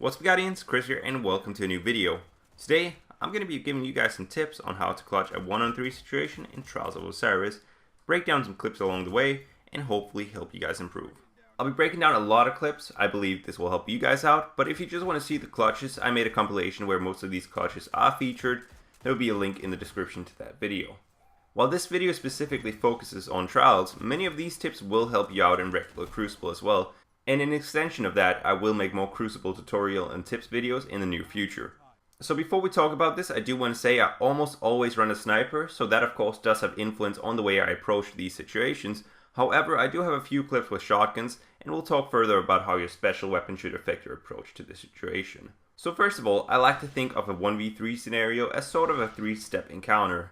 What's up Guardians, Chris here and welcome to a new video. Today, I'm going to be giving you guys some tips on how to clutch a 1-on-3 situation in Trials of Osiris, break down some clips along the way, and hopefully help you guys improve. I'll be breaking down a lot of clips. I believe this will help you guys out, but if you just want to see the clutches, I made a compilation where most of these clutches are featured. There will be a link in the description to that video. While this video specifically focuses on Trials, many of these tips will help you out in regular Crucible as well. And in extension of that, I will make more Crucible tutorial and tips videos in the near future. So before we talk about this, I do want to say I almost always run a sniper, so that of course does have influence on the way I approach these situations. However, I do have a few clips with shotguns, and we'll talk further about how your special weapon should affect your approach to the situation. So first of all, I like to think of a 1v3 scenario as sort of a 3-step encounter.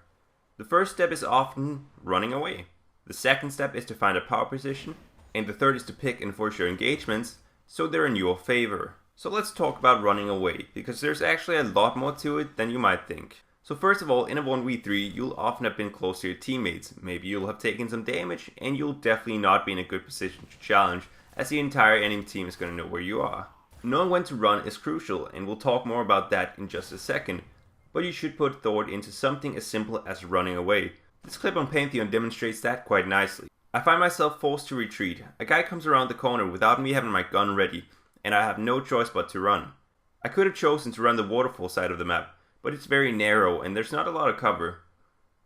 The first step is often running away. The second step is to find a power position. And the third is to pick and force your engagements, so they're in your favor. So let's talk about running away, because there's actually a lot more to it than you might think. So first of all, in a 1v3, you'll often have been close to your teammates. Maybe you'll have taken some damage, and you'll definitely not be in a good position to challenge, as the entire enemy team is going to know where you are. Knowing when to run is crucial, and we'll talk more about that in just a second. But you should put thought into something as simple as running away. This clip on Pantheon demonstrates that quite nicely. I find myself forced to retreat. A guy comes around the corner without me having my gun ready, and I have no choice but to run. I could have chosen to run the waterfall side of the map, but it's very narrow and there's not a lot of cover.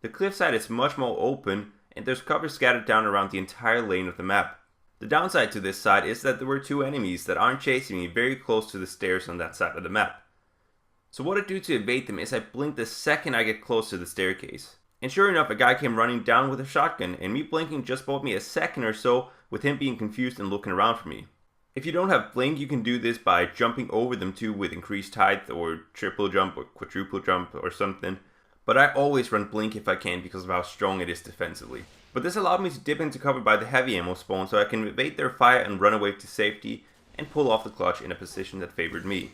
The cliff side is much more open, and there's cover scattered down around the entire lane of the map. The downside to this side is that there were two enemies that aren't chasing me very close to the stairs on that side of the map. So what I do to evade them is I blink the second I get close to the staircase. And sure enough, a guy came running down with a shotgun, and me blinking just bought me a second or so with him being confused and looking around for me. If you don't have blink, you can do this by jumping over them too with increased height or triple jump or quadruple jump or something. But I always run blink if I can because of how strong it is defensively. But this allowed me to dip into cover by the heavy ammo spawn so I can evade their fire and run away to safety and pull off the clutch in a position that favored me.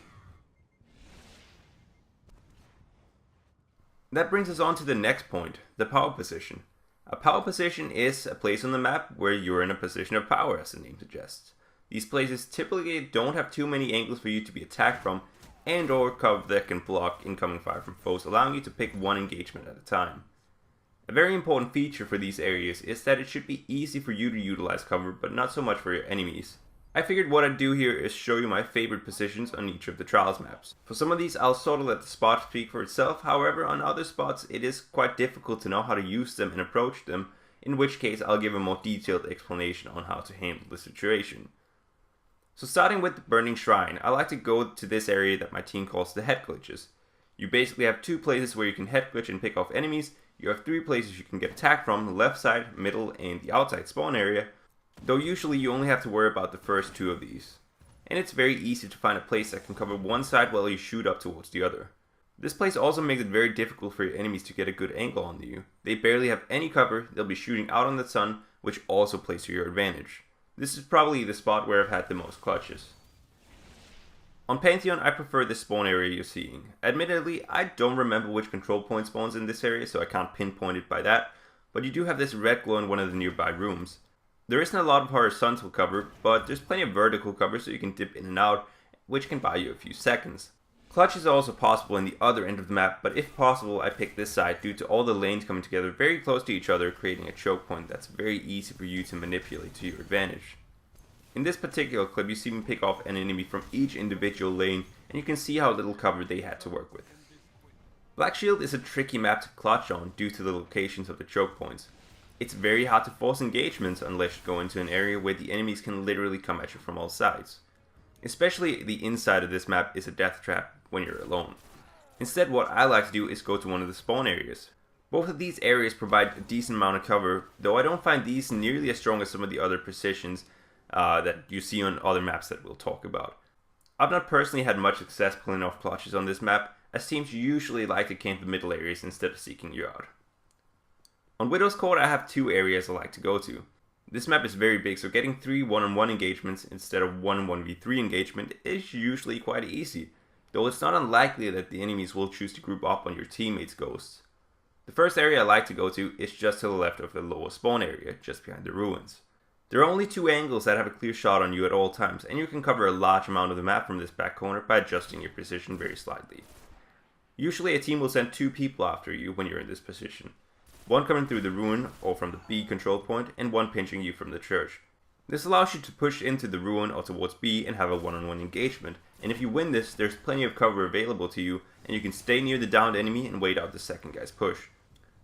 That brings us on to the next point, the power position. A power position is a place on the map where you're in a position of power, as the name suggests. These places typically don't have too many angles for you to be attacked from, and or cover that can block incoming fire from foes, allowing you to pick one engagement at a time. A very important feature for these areas is that it should be easy for you to utilize cover, but not so much for your enemies. I figured what I'd do here is show you my favorite positions on each of the Trials maps. For some of these I'll sort of let the spot speak for itself, however on other spots it is quite difficult to know how to use them and approach them, in which case I'll give a more detailed explanation on how to handle the situation. So starting with the Burning Shrine, I like to go to this area that my team calls the head glitches. You basically have two places where you can head glitch and pick off enemies. You have three places you can get attacked from, the left side, middle, and the outside spawn area. Though usually you only have to worry about the first two of these. And it's very easy to find a place that can cover one side while you shoot up towards the other. This place also makes it very difficult for your enemies to get a good angle on you. They barely have any cover, they'll be shooting out on the sun, which also plays to your advantage. This is probably the spot where I've had the most clutches. On Pantheon, I prefer the spawn area you're seeing. Admittedly, I don't remember which control point spawns in this area, so I can't pinpoint it by that, but you do have this red glow in one of the nearby rooms. There isn't a lot of horizontal cover, but there's plenty of vertical cover so you can dip in and out, which can buy you a few seconds. Clutch is also possible in the other end of the map, but if possible I pick this side due to all the lanes coming together very close to each other, creating a choke point that's very easy for you to manipulate to your advantage. In this particular clip you see me pick off an enemy from each individual lane, and you can see how little cover they had to work with. Black Shield is a tricky map to clutch on due to the locations of the choke points. It's very hard to force engagements unless you go into an area where the enemies can literally come at you from all sides. Especially the inside of this map is a death trap when you're alone. Instead, what I like to do is go to one of the spawn areas. Both of these areas provide a decent amount of cover, though I don't find these nearly as strong as some of the other positions that you see on other maps that we'll talk about. I've not personally had much success pulling off clutches on this map, as teams usually like to camp the middle areas instead of seeking you out. On Widow's Court I have two areas I like to go to. This map is very big, so getting 3 1-on-1 engagements instead of 1 1v3 engagement is usually quite easy, though it's not unlikely that the enemies will choose to group up on your teammates' ghosts. The first area I like to go to is just to the left of the lower spawn area, just behind the ruins. There are only two angles that have a clear shot on you at all times, and you can cover a large amount of the map from this back corner by adjusting your position very slightly. Usually a team will send two people after you when you're in this position. One coming through the ruin or from the B control point, and one pinching you from the church. This allows you to push into the ruin or towards B and have a one-on-one engagement, and if you win this, there's plenty of cover available to you, and you can stay near the downed enemy and wait out the second guy's push.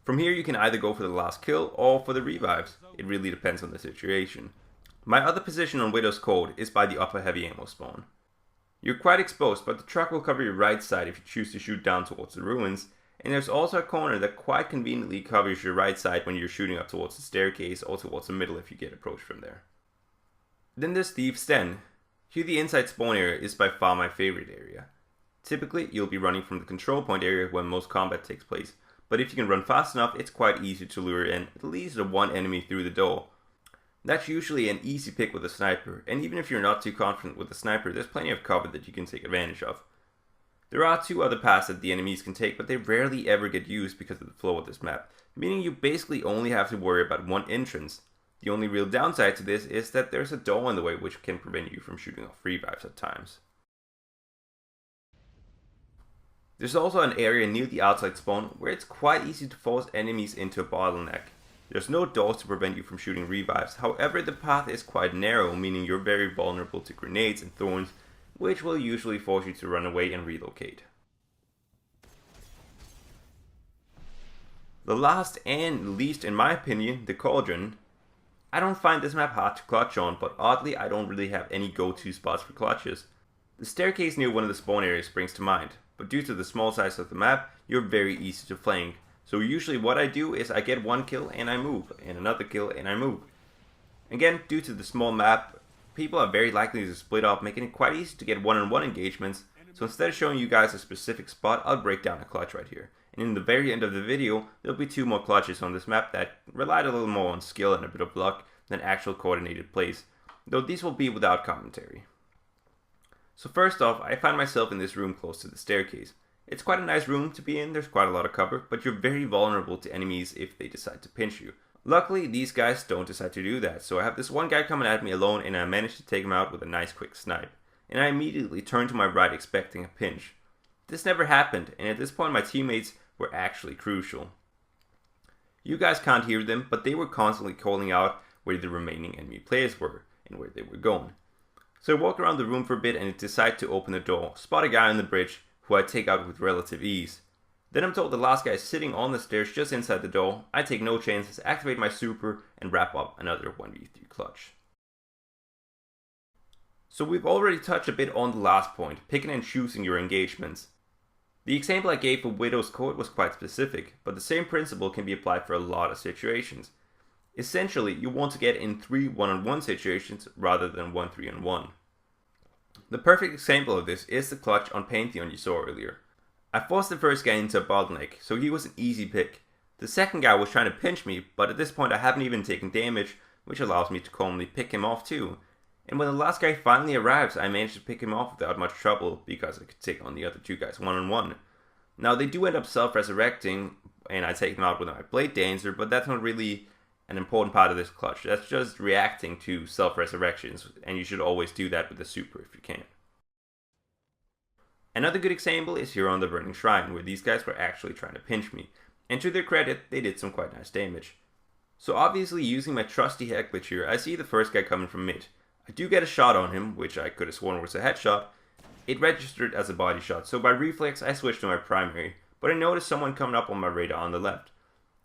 From here you can either go for the last kill or for the revives, it really depends on the situation. My other position on Widow's Code is by the upper heavy ammo spawn. You're quite exposed, but the truck will cover your right side if you choose to shoot down towards the ruins, and there's also a corner that quite conveniently covers your right side when you're shooting up towards the staircase or towards the middle if you get approached from there. Then there's Thieves' Den. Here the inside spawn area is by far my favorite area. Typically you'll be running from the control point area where most combat takes place, but if you can run fast enough it's quite easy to lure in at least one enemy through the door. That's usually an easy pick with a sniper, and even if you're not too confident with a sniper, there's plenty of cover that you can take advantage of. There are two other paths that the enemies can take, but they rarely ever get used because of the flow of this map, meaning you basically only have to worry about one entrance. The only real downside to this is that there's a door in the way which can prevent you from shooting off revives at times. There's also an area near the outside spawn where it's quite easy to force enemies into a bottleneck. There's no doors to prevent you from shooting revives, however the path is quite narrow, meaning you're very vulnerable to grenades and thorns, which will usually force you to run away and relocate. The last and least in my opinion, the Cauldron. I don't find this map hard to clutch on, but oddly I don't really have any go-to spots for clutches. The staircase near one of the spawn areas springs to mind, but due to the small size of the map, you're very easy to flank. So usually what I do is I get one kill and I move, and another kill and I move. Again, due to the small map, people are very likely to split up, making it quite easy to get one-on-one engagements, so instead of showing you guys a specific spot, I'll break down a clutch right here. And in the very end of the video, there'll be two more clutches on this map that relied a little more on skill and a bit of luck than actual coordinated plays, though these will be without commentary. So first off, I find myself in this room close to the staircase. It's quite a nice room to be in, there's quite a lot of cover, but you're very vulnerable to enemies if they decide to pinch you. Luckily, these guys don't decide to do that, so I have this one guy coming at me alone and I manage to take him out with a nice quick snipe. And I immediately turn to my right expecting a pinch. This never happened, and at this point my teammates were actually crucial. You guys can't hear them, but they were constantly calling out where the remaining enemy players were and where they were going. So I walk around the room for a bit and decide to open the door, spot a guy on the bridge who I take out with relative ease. Then I'm told the last guy is sitting on the stairs just inside the door. I take no chances, activate my super, and wrap up another 1v3 clutch. So we've already touched a bit on the last point, picking and choosing your engagements. The example I gave for Widow's Code was quite specific, but the same principle can be applied for a lot of situations. Essentially, you want to get in 3 1-on-1 situations rather than 1 3-on-1. The perfect example of this is the clutch on Pantheon you saw earlier. I forced the first guy into a bottleneck, so he was an easy pick. The second guy was trying to pinch me, but at this point I haven't even taken damage, which allows me to calmly pick him off too. And when the last guy finally arrives, I managed to pick him off without much trouble, because I could take on the other two guys 1-on-1. Now they do end up self-resurrecting, and I take them out with my Blade Dancer, but that's not really an important part of this clutch. That's just reacting to self-resurrections, and you should always do that with the super if you can. Another good example is here on the Burning Shrine, where these guys were actually trying to pinch me, and to their credit, they did some quite nice damage. So obviously using my trusty head glitch here, I see the first guy coming from mid. I do get a shot on him, which I could have sworn was a headshot. It registered as a body shot, so by reflex I switched to my primary, but I noticed someone coming up on my radar on the left.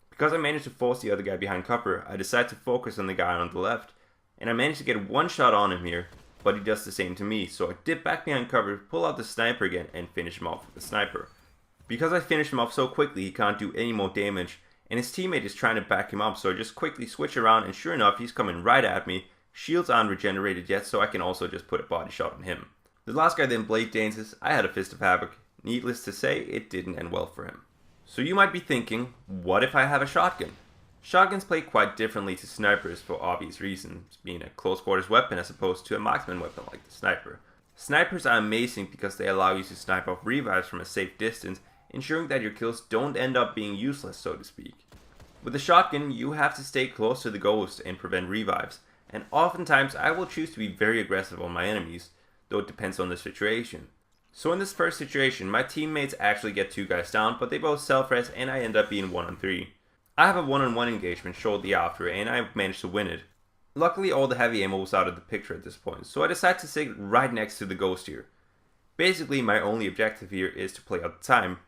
Because I managed to force the other guy behind cover, I decided to focus on the guy on the left, and I managed to get one shot on him here, but he does the same to me, so I dip back behind cover, pull out the sniper again, and finish him off with the sniper. Because I finished him off so quickly, he can't do any more damage, and his teammate is trying to back him up, so I just quickly switch around, and sure enough, he's coming right at me. Shields aren't regenerated yet, so I can also just put a body shot on him. The last guy then Blade Dances, I had a Fist of Havoc. Needless to say, it didn't end well for him. So you might be thinking, what if I have a shotgun? Shotguns play quite differently to snipers for obvious reasons, being a close quarters weapon as opposed to a marksman weapon like the sniper. Snipers are amazing because they allow you to snipe off revives from a safe distance, ensuring that your kills don't end up being useless, so to speak. With a shotgun, you have to stay close to the ghost and prevent revives, and oftentimes I will choose to be very aggressive on my enemies, though it depends on the situation. So in this first situation, my teammates actually get 2 guys down, but they both self-res and I end up being 1-on-3. I have a 1-on-1 engagement shortly after and I managed to win it. Luckily all the heavy ammo was out of the picture at this point, so I decided to sit right next to the ghost here. Basically my only objective here is to play out the time.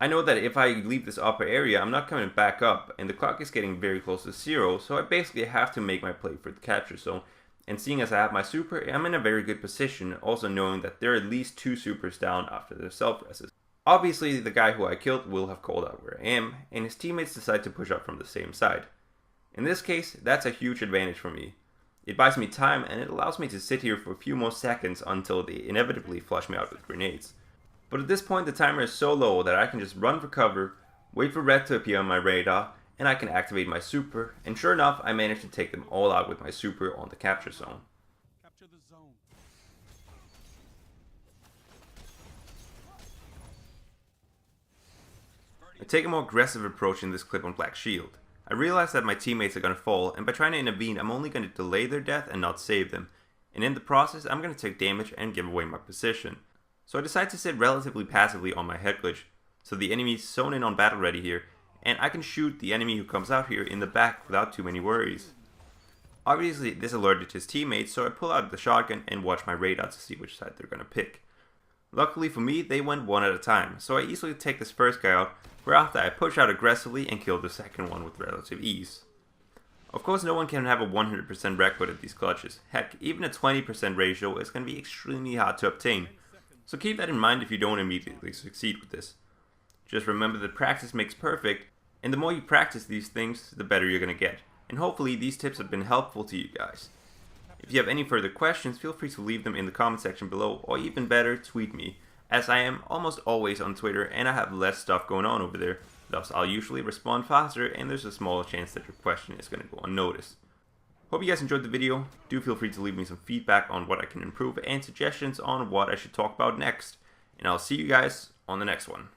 I know that if I leave this upper area I'm not coming back up and the clock is getting very close to 0, so I basically have to make my play for the capture zone. And seeing as I have my super, I'm in a very good position, also knowing that there are at least 2 supers down after their self-reses. Obviously the guy who I killed will have called out where I am, and his teammates decide to push up from the same side. In this case, that's a huge advantage for me. It buys me time and it allows me to sit here for a few more seconds until they inevitably flush me out with grenades. But at this point the timer is so low that I can just run for cover, wait for red to appear on my radar, and I can activate my super, and sure enough I managed to take them all out with my super on the capture zone. Capture the zone. I take a more aggressive approach in this clip on Black Shield. I realize that my teammates are going to fall, and by trying to intervene I'm only going to delay their death and not save them, and in the process I'm going to take damage and give away my position. So I decide to sit relatively passively on my head glitch, so the enemy's zone in on battle ready here, and I can shoot the enemy who comes out here in the back without too many worries. Obviously this alerted his teammates, so I pull out the shotgun and watch my radar to see which side they're gonna pick. Luckily for me, they went one at a time, so I easily take this first guy out, whereafter I push out aggressively and kill the second one with relative ease. Of course no one can have a 100% record at these clutches, heck, even a 20% ratio is going to be extremely hard to obtain, so keep that in mind if you don't immediately succeed with this. Just remember that practice makes perfect, and the more you practice these things, the better you're going to get. And hopefully these tips have been helpful to you guys. If you have any further questions, feel free to leave them in the comment section below, or even better, tweet me, as I am almost always on Twitter and I have less stuff going on over there, thus I'll usually respond faster and there's a smaller chance that your question is going to go unnoticed. Hope you guys enjoyed the video. Do feel free to leave me some feedback on what I can improve and suggestions on what I should talk about next, and I'll see you guys on the next one.